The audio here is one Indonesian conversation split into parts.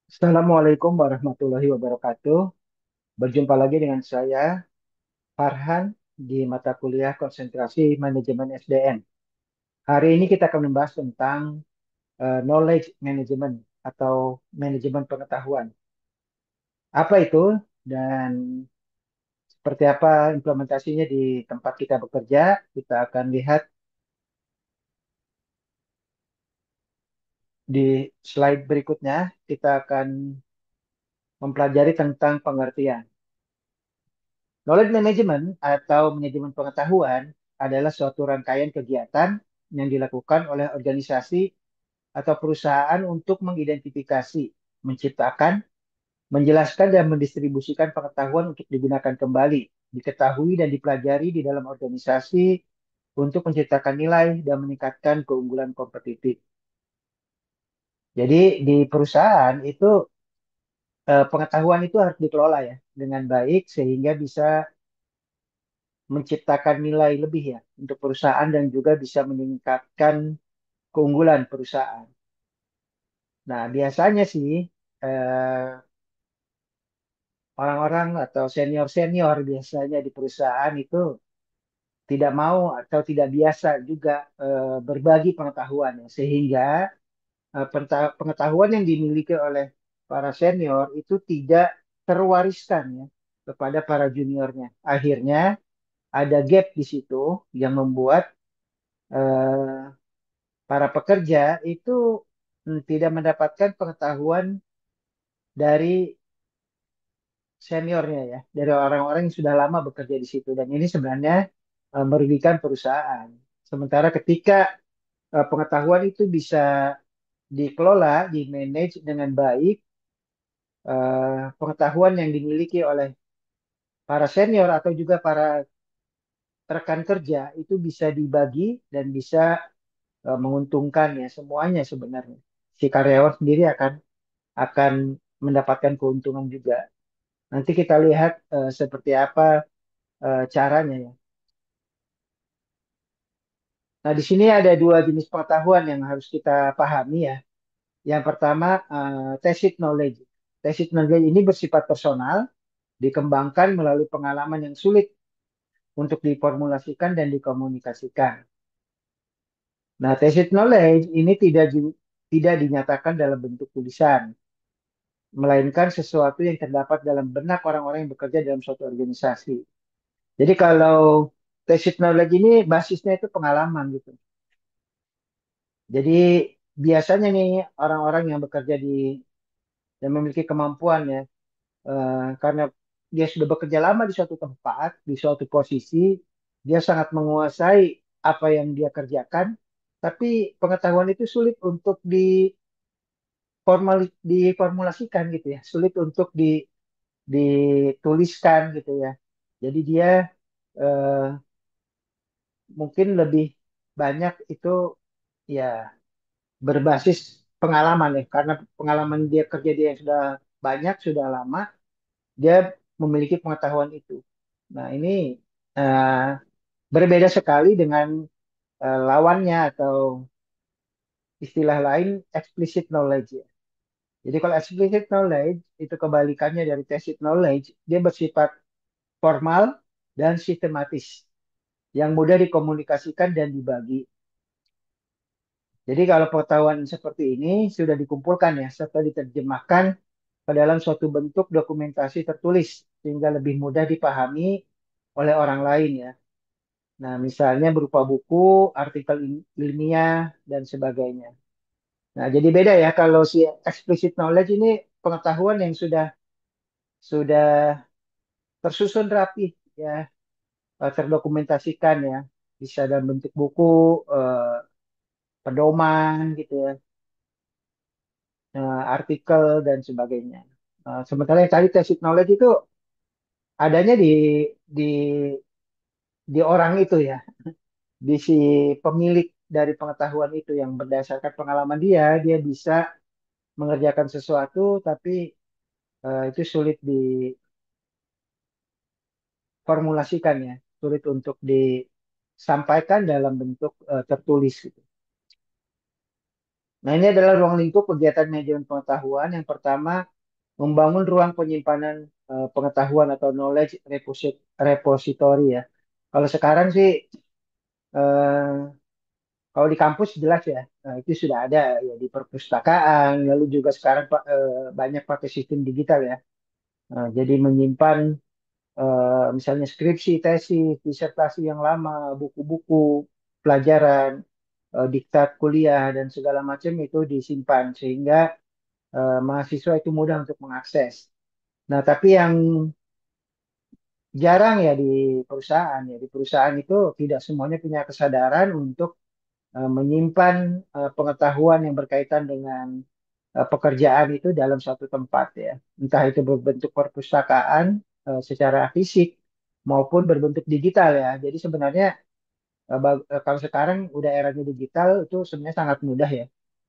Assalamualaikum warahmatullahi wabarakatuh. Berjumpa lagi dengan saya, Farhan, di mata kuliah konsentrasi manajemen SDM. Hari ini kita akan membahas tentang knowledge management atau manajemen pengetahuan. Apa itu dan seperti apa implementasinya di tempat kita bekerja? Kita akan lihat di slide berikutnya. Kita akan mempelajari tentang pengertian. Knowledge management atau manajemen pengetahuan adalah suatu rangkaian kegiatan yang dilakukan oleh organisasi atau perusahaan untuk mengidentifikasi, menciptakan, menjelaskan, dan mendistribusikan pengetahuan untuk digunakan kembali, diketahui dan dipelajari di dalam organisasi untuk menciptakan nilai dan meningkatkan keunggulan kompetitif. Jadi di perusahaan itu pengetahuan itu harus dikelola ya dengan baik sehingga bisa menciptakan nilai lebih ya untuk perusahaan dan juga bisa meningkatkan keunggulan perusahaan. Nah, biasanya sih eh, orang-orang atau senior-senior biasanya di perusahaan itu tidak mau atau tidak biasa juga berbagi pengetahuan ya. Sehingga pengetahuan yang dimiliki oleh para senior itu tidak terwariskan ya kepada para juniornya. Akhirnya ada gap di situ yang membuat eh, para pekerja itu tidak mendapatkan pengetahuan dari seniornya ya, dari orang-orang yang sudah lama bekerja di situ. Dan ini sebenarnya merugikan perusahaan. Sementara ketika pengetahuan itu bisa dikelola, di-manage dengan baik, pengetahuan yang dimiliki oleh para senior atau juga para rekan kerja itu bisa dibagi dan bisa menguntungkan ya semuanya sebenarnya. Si karyawan sendiri akan mendapatkan keuntungan juga. Nanti kita lihat seperti apa caranya ya. Nah, di sini ada dua jenis pengetahuan yang harus kita pahami ya. Yang pertama, tacit knowledge. Tacit knowledge ini bersifat personal, dikembangkan melalui pengalaman yang sulit untuk diformulasikan dan dikomunikasikan. Nah, tacit knowledge ini tidak dinyatakan dalam bentuk tulisan, melainkan sesuatu yang terdapat dalam benak orang-orang yang bekerja dalam suatu organisasi. Jadi kalau tacit knowledge ini basisnya itu pengalaman gitu. Jadi biasanya nih orang-orang yang bekerja dan memiliki kemampuan ya, karena dia sudah bekerja lama di suatu tempat, di suatu posisi, dia sangat menguasai apa yang dia kerjakan, tapi pengetahuan itu sulit untuk diformulasikan gitu ya, sulit untuk dituliskan gitu ya. Jadi dia eh, mungkin lebih banyak itu ya berbasis pengalaman ya, karena pengalaman dia kerja dia yang sudah banyak, sudah lama, dia memiliki pengetahuan itu. Nah, ini eh, berbeda sekali dengan lawannya atau istilah lain explicit knowledge ya. Jadi kalau explicit knowledge itu kebalikannya dari tacit knowledge, dia bersifat formal dan sistematis yang mudah dikomunikasikan dan dibagi. Jadi kalau pengetahuan seperti ini sudah dikumpulkan ya serta diterjemahkan ke dalam suatu bentuk dokumentasi tertulis sehingga lebih mudah dipahami oleh orang lain ya. Nah, misalnya berupa buku, artikel ilmiah, dan sebagainya. Nah, jadi beda ya kalau si explicit knowledge ini pengetahuan yang sudah tersusun rapi ya, terdokumentasikan ya, bisa dalam bentuk buku, eh, pedoman gitu ya, artikel dan sebagainya. Sementara yang tadi tacit knowledge itu adanya di di orang itu ya, di si pemilik dari pengetahuan itu yang berdasarkan pengalaman dia bisa mengerjakan sesuatu tapi itu sulit diformulasikan ya, sulit untuk disampaikan dalam bentuk tertulis gitu. Nah, ini adalah ruang lingkup kegiatan manajemen pengetahuan. Yang pertama, membangun ruang penyimpanan pengetahuan atau knowledge repository ya. Kalau sekarang sih, eh, kalau di kampus jelas ya, itu sudah ada ya di perpustakaan. Lalu juga sekarang banyak pakai sistem digital ya. Jadi menyimpan misalnya skripsi, tesis, disertasi yang lama, buku-buku, pelajaran, diktat kuliah dan segala macam itu disimpan sehingga mahasiswa itu mudah untuk mengakses. Nah, tapi yang jarang ya di perusahaan ya di perusahaan itu tidak semuanya punya kesadaran untuk menyimpan pengetahuan yang berkaitan dengan pekerjaan itu dalam suatu tempat ya. Entah itu berbentuk perpustakaan secara fisik maupun berbentuk digital ya. Jadi sebenarnya kalau sekarang udah eranya digital itu sebenarnya sangat mudah ya.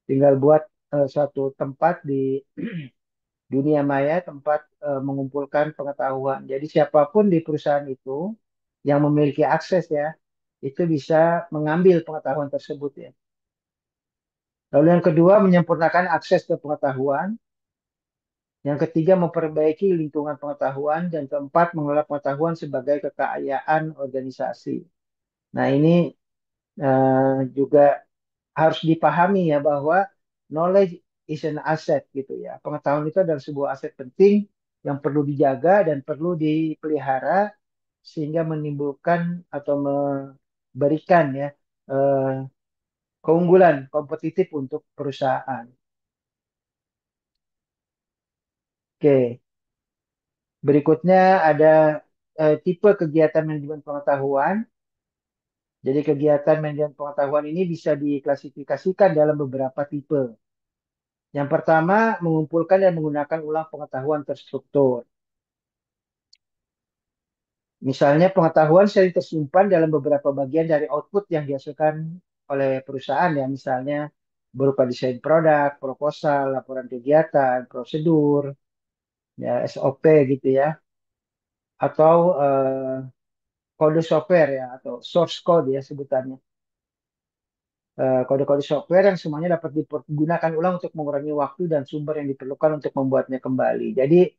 Tinggal buat suatu tempat di dunia maya tempat mengumpulkan pengetahuan. Jadi siapapun di perusahaan itu yang memiliki akses ya, itu bisa mengambil pengetahuan tersebut ya. Lalu yang kedua menyempurnakan akses ke pengetahuan. Yang ketiga memperbaiki lingkungan pengetahuan dan keempat mengelola pengetahuan sebagai kekayaan organisasi. Nah ini juga harus dipahami ya bahwa knowledge is an asset gitu ya. Pengetahuan itu adalah sebuah aset penting yang perlu dijaga dan perlu dipelihara sehingga menimbulkan atau memberikan ya eh, keunggulan kompetitif untuk perusahaan. Oke, berikutnya ada tipe kegiatan manajemen pengetahuan. Jadi kegiatan manajemen pengetahuan ini bisa diklasifikasikan dalam beberapa tipe. Yang pertama, mengumpulkan dan menggunakan ulang pengetahuan terstruktur. Misalnya pengetahuan sering tersimpan dalam beberapa bagian dari output yang dihasilkan oleh perusahaan ya, misalnya berupa desain produk, proposal, laporan kegiatan, prosedur, ya SOP gitu ya, atau kode software ya, atau source code ya sebutannya. Kode-kode software yang semuanya dapat digunakan ulang untuk mengurangi waktu dan sumber yang diperlukan untuk membuatnya kembali. Jadi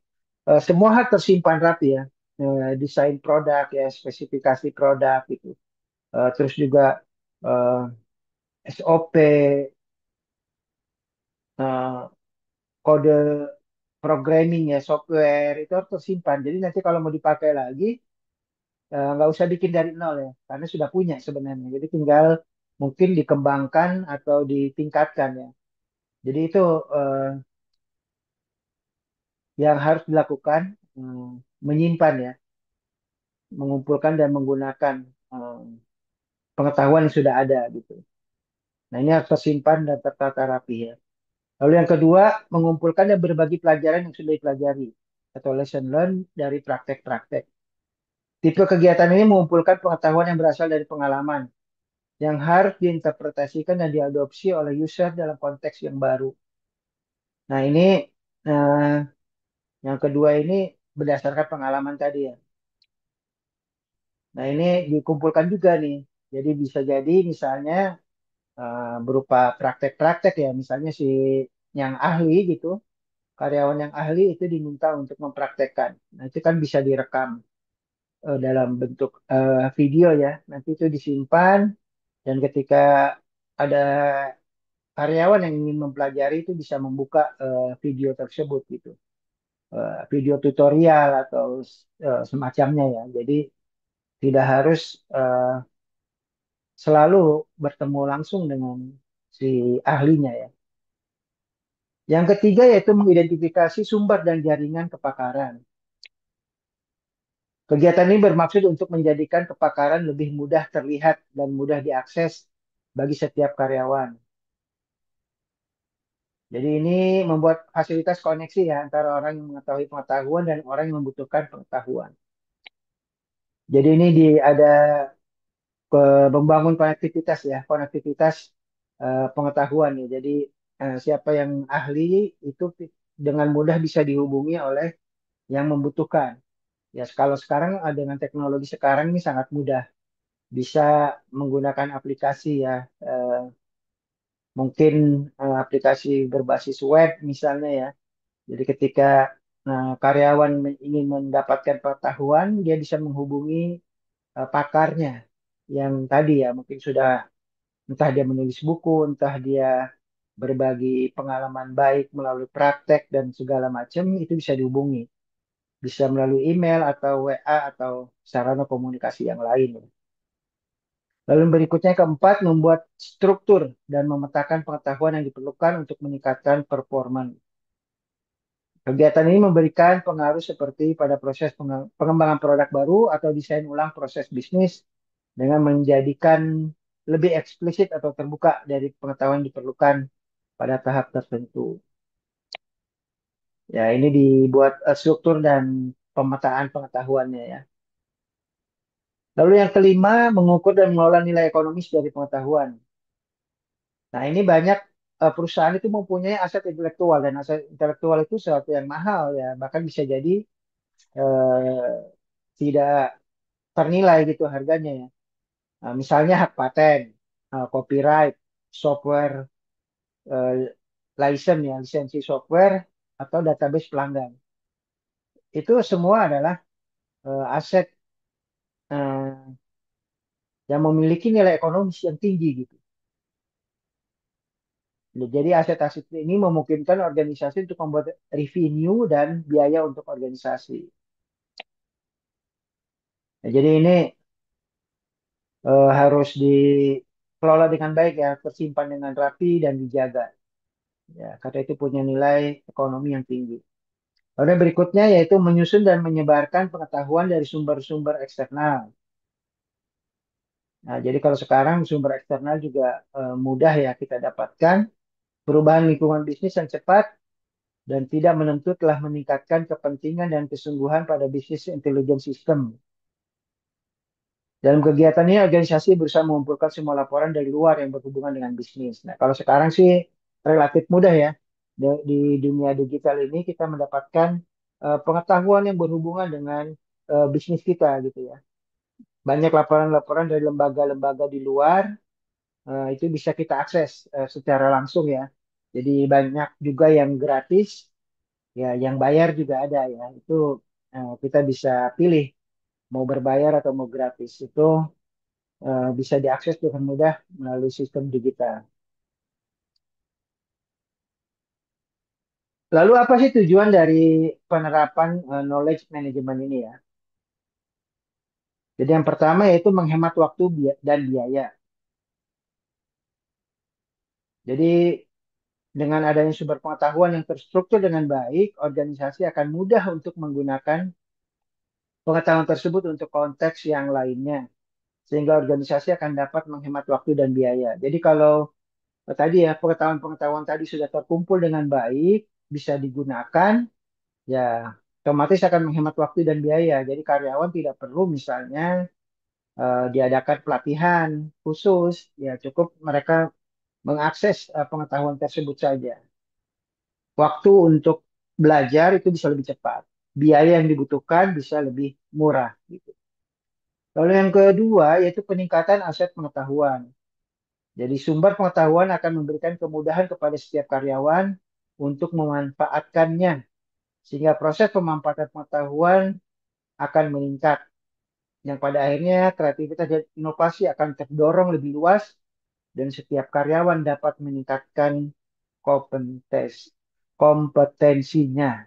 semua hal tersimpan rapi ya. Desain produk ya, spesifikasi produk gitu. Terus juga eh, SOP, eh, kode programming ya, software itu harus tersimpan. Jadi nanti kalau mau dipakai lagi, nggak usah bikin dari nol ya, karena sudah punya sebenarnya. Jadi tinggal mungkin dikembangkan atau ditingkatkan ya. Jadi itu eh, yang harus dilakukan, menyimpan ya, mengumpulkan dan menggunakan eh, pengetahuan yang sudah ada gitu. Nah ini harus tersimpan dan tertata rapi ya. Lalu yang kedua, mengumpulkan dan berbagi pelajaran yang sudah dipelajari atau lesson learn dari praktek-praktek. Tipe kegiatan ini mengumpulkan pengetahuan yang berasal dari pengalaman yang harus diinterpretasikan dan diadopsi oleh user dalam konteks yang baru. Nah ini eh, yang kedua ini berdasarkan pengalaman tadi ya. Nah ini dikumpulkan juga nih. Jadi bisa jadi misalnya berupa praktek-praktek ya. Misalnya si yang ahli gitu, karyawan yang ahli itu diminta untuk mempraktekkan. Nah itu kan bisa direkam dalam bentuk video ya. Nanti itu disimpan dan ketika ada karyawan yang ingin mempelajari itu bisa membuka video tersebut gitu. Video tutorial atau semacamnya ya. Jadi tidak harus selalu bertemu langsung dengan si ahlinya ya. Yang ketiga yaitu mengidentifikasi sumber dan jaringan kepakaran. Kegiatan ini bermaksud untuk menjadikan kepakaran lebih mudah terlihat dan mudah diakses bagi setiap karyawan. Jadi ini membuat fasilitas koneksi ya antara orang yang mengetahui pengetahuan dan orang yang membutuhkan pengetahuan. Jadi ini ada membangun konektivitas ya, konektivitas pengetahuan ya. Jadi siapa yang ahli itu dengan mudah bisa dihubungi oleh yang membutuhkan. Ya kalau sekarang dengan teknologi sekarang ini sangat mudah bisa menggunakan aplikasi ya, mungkin aplikasi berbasis web misalnya ya. Jadi ketika karyawan ingin mendapatkan pengetahuan, dia bisa menghubungi pakarnya yang tadi ya mungkin sudah entah dia menulis buku, entah dia berbagi pengalaman baik melalui praktek dan segala macam itu bisa dihubungi. Bisa melalui email atau WA atau sarana komunikasi yang lain. Lalu berikutnya keempat, membuat struktur dan memetakan pengetahuan yang diperlukan untuk meningkatkan performa. Kegiatan ini memberikan pengaruh seperti pada proses pengembangan produk baru atau desain ulang proses bisnis dengan menjadikan lebih eksplisit atau terbuka dari pengetahuan yang diperlukan pada tahap tertentu. Ya, ini dibuat struktur dan pemetaan pengetahuannya ya. Lalu yang kelima, mengukur dan mengelola nilai ekonomis dari pengetahuan. Nah, ini banyak perusahaan itu mempunyai aset intelektual dan aset intelektual itu sesuatu yang mahal ya, bahkan bisa jadi eh, tidak ternilai gitu harganya ya. Nah, misalnya hak paten, copyright, software, eh, license ya, lisensi software atau database pelanggan. Itu semua adalah aset eh, yang memiliki nilai ekonomis yang tinggi gitu. Jadi aset-aset ini memungkinkan organisasi untuk membuat revenue dan biaya untuk organisasi. Nah, jadi ini harus dikelola dengan baik ya, tersimpan dengan rapi dan dijaga. Ya, karena itu punya nilai ekonomi yang tinggi. Lalu yang berikutnya yaitu menyusun dan menyebarkan pengetahuan dari sumber-sumber eksternal. Nah, jadi kalau sekarang sumber eksternal juga mudah ya kita dapatkan. Perubahan lingkungan bisnis yang cepat dan tidak menentu telah meningkatkan kepentingan dan kesungguhan pada bisnis intelligence system. Dalam kegiatan ini, organisasi berusaha mengumpulkan semua laporan dari luar yang berhubungan dengan bisnis. Nah, kalau sekarang sih relatif mudah ya. Di dunia digital ini kita mendapatkan pengetahuan yang berhubungan dengan bisnis kita gitu ya. Banyak laporan-laporan dari lembaga-lembaga di luar itu bisa kita akses secara langsung ya. Jadi banyak juga yang gratis, ya yang bayar juga ada ya. Itu kita bisa pilih mau berbayar atau mau gratis. Itu bisa diakses dengan mudah melalui sistem digital. Lalu apa sih tujuan dari penerapan knowledge management ini ya? Jadi yang pertama yaitu menghemat waktu dan biaya. Jadi dengan adanya sumber pengetahuan yang terstruktur dengan baik, organisasi akan mudah untuk menggunakan pengetahuan tersebut untuk konteks yang lainnya. Sehingga organisasi akan dapat menghemat waktu dan biaya. Jadi kalau tadi ya pengetahuan-pengetahuan tadi sudah terkumpul dengan baik, bisa digunakan, ya otomatis akan menghemat waktu dan biaya. Jadi karyawan tidak perlu misalnya diadakan pelatihan khusus, ya cukup mereka mengakses pengetahuan tersebut saja. Waktu untuk belajar itu bisa lebih cepat. Biaya yang dibutuhkan bisa lebih murah gitu. Lalu yang kedua yaitu peningkatan aset pengetahuan. Jadi sumber pengetahuan akan memberikan kemudahan kepada setiap karyawan untuk memanfaatkannya sehingga proses pemanfaatan pengetahuan akan meningkat yang pada akhirnya kreativitas dan inovasi akan terdorong lebih luas dan setiap karyawan dapat meningkatkan kompetensinya.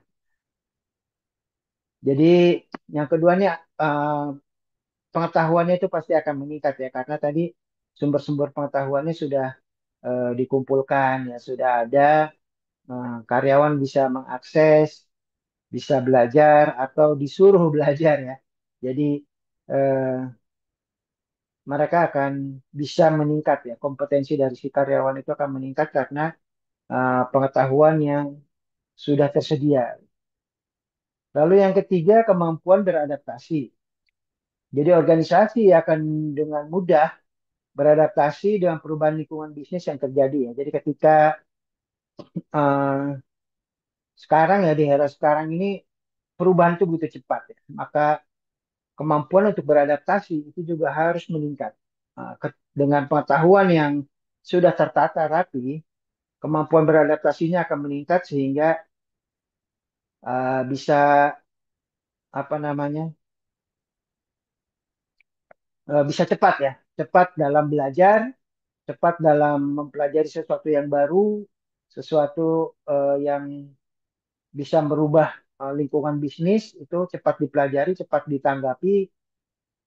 Jadi yang kedua nih pengetahuannya itu pasti akan meningkat ya karena tadi sumber-sumber pengetahuannya sudah dikumpulkan ya sudah ada karyawan bisa mengakses, bisa belajar atau disuruh belajar ya. Jadi eh, mereka akan bisa meningkat ya kompetensi dari si karyawan itu akan meningkat karena pengetahuan yang sudah tersedia. Lalu yang ketiga kemampuan beradaptasi. Jadi organisasi akan dengan mudah beradaptasi dengan perubahan lingkungan bisnis yang terjadi ya. Jadi ketika eh, sekarang ya di era sekarang ini perubahan itu begitu cepat ya. Maka kemampuan untuk beradaptasi itu juga harus meningkat. Dengan pengetahuan yang sudah tertata rapi, kemampuan beradaptasinya akan meningkat sehingga bisa apa namanya bisa cepat ya, cepat dalam belajar, cepat dalam mempelajari sesuatu yang baru, sesuatu yang bisa merubah lingkungan bisnis itu cepat dipelajari, cepat ditanggapi,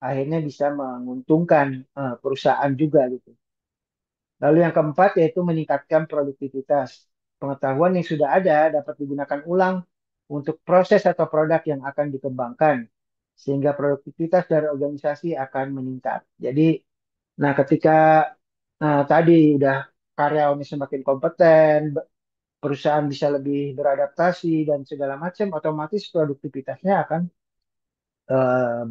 akhirnya bisa menguntungkan perusahaan juga gitu. Lalu yang keempat yaitu meningkatkan produktivitas. Pengetahuan yang sudah ada dapat digunakan ulang untuk proses atau produk yang akan dikembangkan, sehingga produktivitas dari organisasi akan meningkat. Jadi, nah ketika tadi udah karyawannya semakin kompeten, perusahaan bisa lebih beradaptasi dan segala macam, otomatis produktivitasnya akan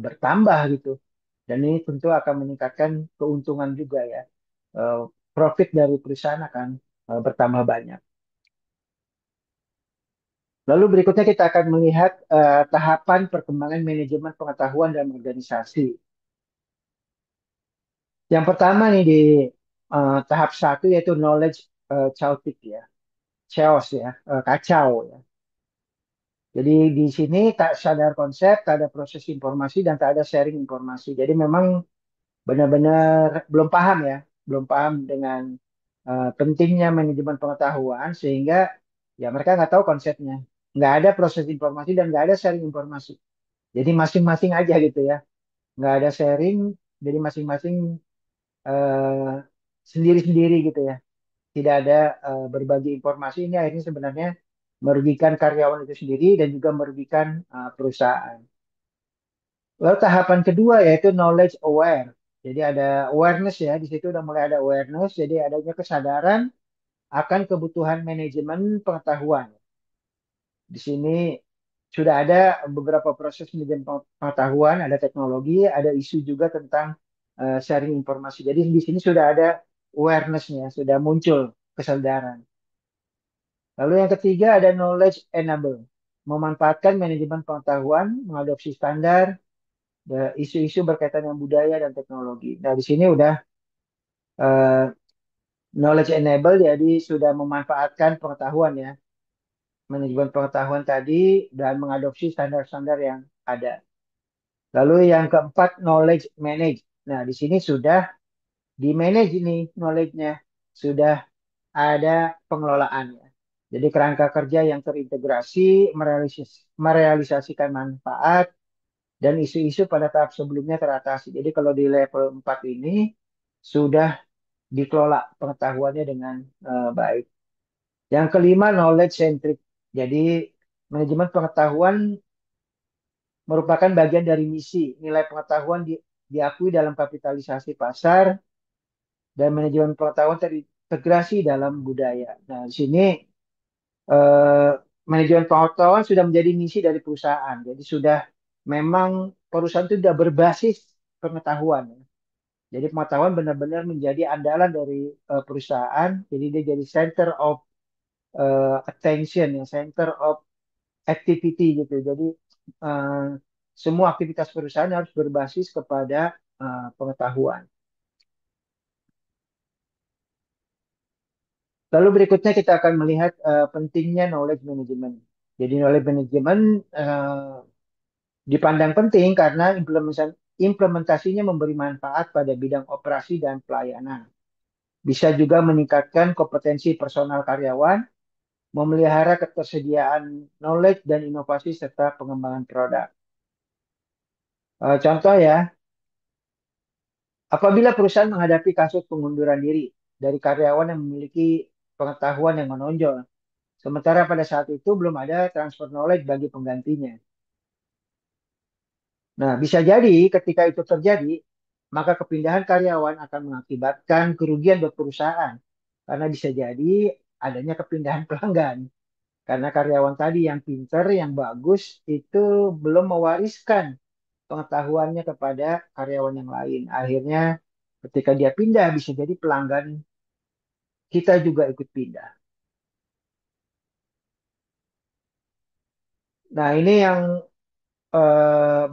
bertambah gitu. Dan ini tentu akan meningkatkan keuntungan juga ya. Eh, Profit dari perusahaan akan bertambah banyak. Lalu berikutnya kita akan melihat tahapan perkembangan manajemen pengetahuan dalam organisasi. Yang pertama nih di tahap satu yaitu knowledge chaotic ya, chaos ya, kacau ya. Jadi di sini tak sadar konsep, tak ada proses informasi dan tak ada sharing informasi. Jadi memang benar-benar belum paham ya, belum paham dengan pentingnya manajemen pengetahuan sehingga ya mereka nggak tahu konsepnya, nggak ada proses informasi dan nggak ada sharing informasi. Jadi masing-masing aja gitu ya, nggak ada sharing, jadi masing-masing eh, sendiri-sendiri gitu ya, tidak ada berbagi informasi. Ini akhirnya sebenarnya merugikan karyawan itu sendiri dan juga merugikan perusahaan. Lalu tahapan kedua yaitu knowledge aware. Jadi ada awareness ya, di situ udah mulai ada awareness, jadi adanya kesadaran akan kebutuhan manajemen pengetahuan. Di sini sudah ada beberapa proses manajemen pengetahuan, ada teknologi, ada isu juga tentang sharing informasi. Jadi di sini sudah ada awareness-nya, sudah muncul kesadaran. Lalu yang ketiga ada knowledge enable, memanfaatkan manajemen pengetahuan, mengadopsi standar, isu-isu berkaitan dengan budaya dan teknologi. Nah, di sini udah eh, knowledge enable, jadi sudah memanfaatkan pengetahuan ya, manajemen pengetahuan tadi dan mengadopsi standar-standar yang ada. Lalu yang keempat, knowledge manage. Nah, di sini sudah di manage ini knowledge-nya, sudah ada pengelolaannya. Jadi kerangka kerja yang terintegrasi, merealisasikan manfaat, dan isu-isu pada tahap sebelumnya teratasi. Jadi kalau di level 4 ini sudah dikelola pengetahuannya dengan baik. Yang kelima, knowledge centric. Jadi manajemen pengetahuan merupakan bagian dari misi. Nilai pengetahuan diakui dalam kapitalisasi pasar dan manajemen pengetahuan terintegrasi dalam budaya. Nah, di sini eh, manajemen pengetahuan sudah menjadi misi dari perusahaan. Jadi sudah memang perusahaan itu sudah berbasis pengetahuan. Jadi pengetahuan benar-benar menjadi andalan dari perusahaan. Jadi dia jadi center of attention, ya, center of activity gitu. Jadi eh, semua aktivitas perusahaan harus berbasis kepada pengetahuan. Lalu berikutnya kita akan melihat pentingnya knowledge management. Jadi knowledge management dipandang penting karena implementasinya memberi manfaat pada bidang operasi dan pelayanan. Bisa juga meningkatkan kompetensi personal karyawan, memelihara ketersediaan knowledge dan inovasi serta pengembangan produk. Contoh ya, apabila perusahaan menghadapi kasus pengunduran diri dari karyawan yang memiliki pengetahuan yang menonjol, sementara pada saat itu belum ada transfer knowledge bagi penggantinya. Nah, bisa jadi ketika itu terjadi, maka kepindahan karyawan akan mengakibatkan kerugian buat perusahaan. Karena bisa jadi adanya kepindahan pelanggan. Karena karyawan tadi yang pinter, yang bagus, itu belum mewariskan pengetahuannya kepada karyawan yang lain. Akhirnya ketika dia pindah, bisa jadi pelanggan kita juga ikut pindah. Nah, ini yang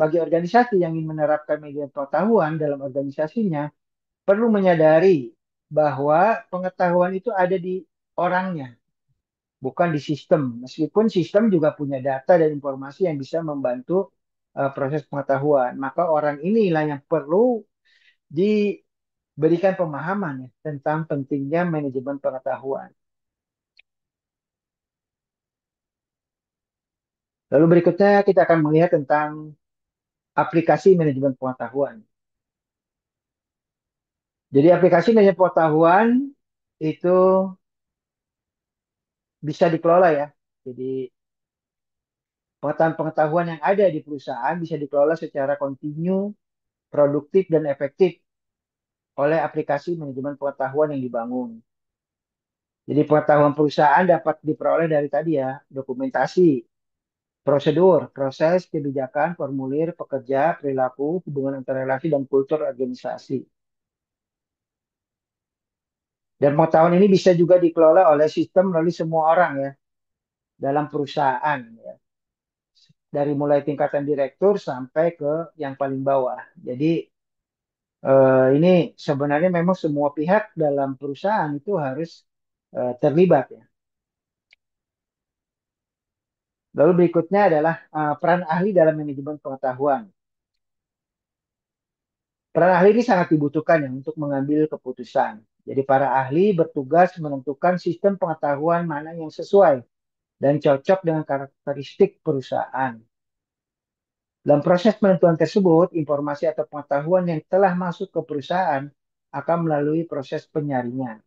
bagi organisasi yang ingin menerapkan media pengetahuan dalam organisasinya, perlu menyadari bahwa pengetahuan itu ada di orangnya, bukan di sistem. Meskipun sistem juga punya data dan informasi yang bisa membantu proses pengetahuan, maka orang inilah yang perlu diberikan pemahaman ya, tentang pentingnya manajemen pengetahuan. Lalu berikutnya kita akan melihat tentang aplikasi manajemen pengetahuan. Jadi aplikasi manajemen pengetahuan itu bisa dikelola ya. Jadi pengetahuan-pengetahuan yang ada di perusahaan bisa dikelola secara kontinu, produktif, dan efektif oleh aplikasi manajemen pengetahuan yang dibangun. Jadi pengetahuan perusahaan dapat diperoleh dari tadi ya, dokumentasi, prosedur, proses, kebijakan, formulir, pekerja, perilaku, hubungan antar relasi, dan kultur organisasi. Dan pengetahuan ini bisa juga dikelola oleh sistem melalui semua orang ya dalam perusahaan ya. Dari mulai tingkatan direktur sampai ke yang paling bawah. Jadi ini sebenarnya memang semua pihak dalam perusahaan itu harus terlibat ya. Lalu berikutnya adalah peran ahli dalam manajemen pengetahuan. Peran ahli ini sangat dibutuhkan ya untuk mengambil keputusan. Jadi para ahli bertugas menentukan sistem pengetahuan mana yang sesuai dan cocok dengan karakteristik perusahaan. Dalam proses penentuan tersebut, informasi atau pengetahuan yang telah masuk ke perusahaan akan melalui proses penyaringan.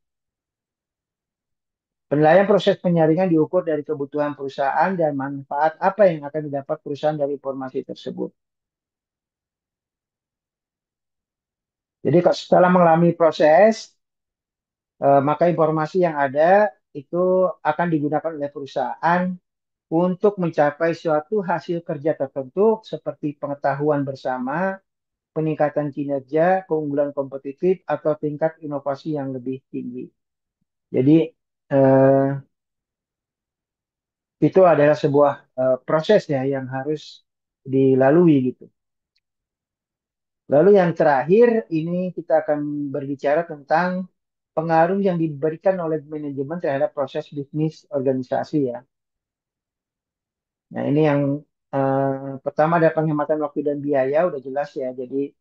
Penilaian proses penyaringan diukur dari kebutuhan perusahaan dan manfaat apa yang akan didapat perusahaan dari informasi tersebut. Jadi setelah mengalami proses, maka informasi yang ada itu akan digunakan oleh perusahaan untuk mencapai suatu hasil kerja tertentu seperti pengetahuan bersama, peningkatan kinerja, keunggulan kompetitif, atau tingkat inovasi yang lebih tinggi. Jadi eh, itu adalah sebuah proses ya yang harus dilalui gitu. Lalu yang terakhir ini kita akan berbicara tentang pengaruh yang diberikan oleh manajemen terhadap proses bisnis organisasi ya. Nah ini yang pertama ada penghematan waktu dan biaya udah jelas ya. Jadi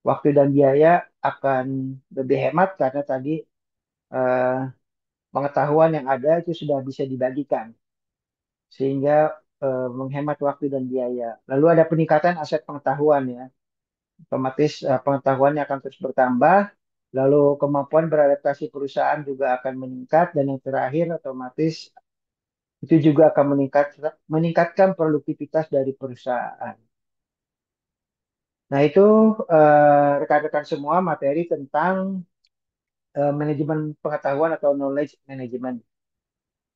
waktu dan biaya akan lebih hemat karena tadi eh, pengetahuan yang ada itu sudah bisa dibagikan sehingga menghemat waktu dan biaya. Lalu ada peningkatan aset pengetahuan ya. Otomatis pengetahuannya akan terus bertambah. Lalu kemampuan beradaptasi perusahaan juga akan meningkat dan yang terakhir otomatis itu juga akan meningkatkan produktivitas dari perusahaan. Nah itu rekan-rekan semua materi tentang manajemen pengetahuan atau knowledge management.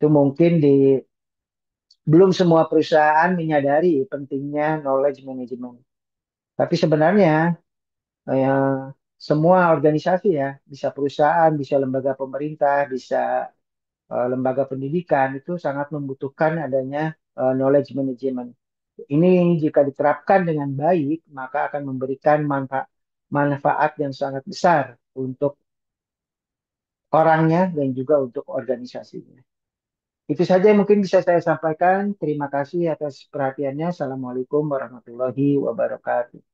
Itu mungkin belum semua perusahaan menyadari pentingnya knowledge management. Tapi sebenarnya eh, semua organisasi ya, bisa perusahaan, bisa lembaga pemerintah, bisa lembaga pendidikan itu sangat membutuhkan adanya knowledge management. Ini jika diterapkan dengan baik, maka akan memberikan manfaat yang sangat besar untuk orangnya dan juga untuk organisasinya. Itu saja yang mungkin bisa saya sampaikan. Terima kasih atas perhatiannya. Assalamualaikum warahmatullahi wabarakatuh.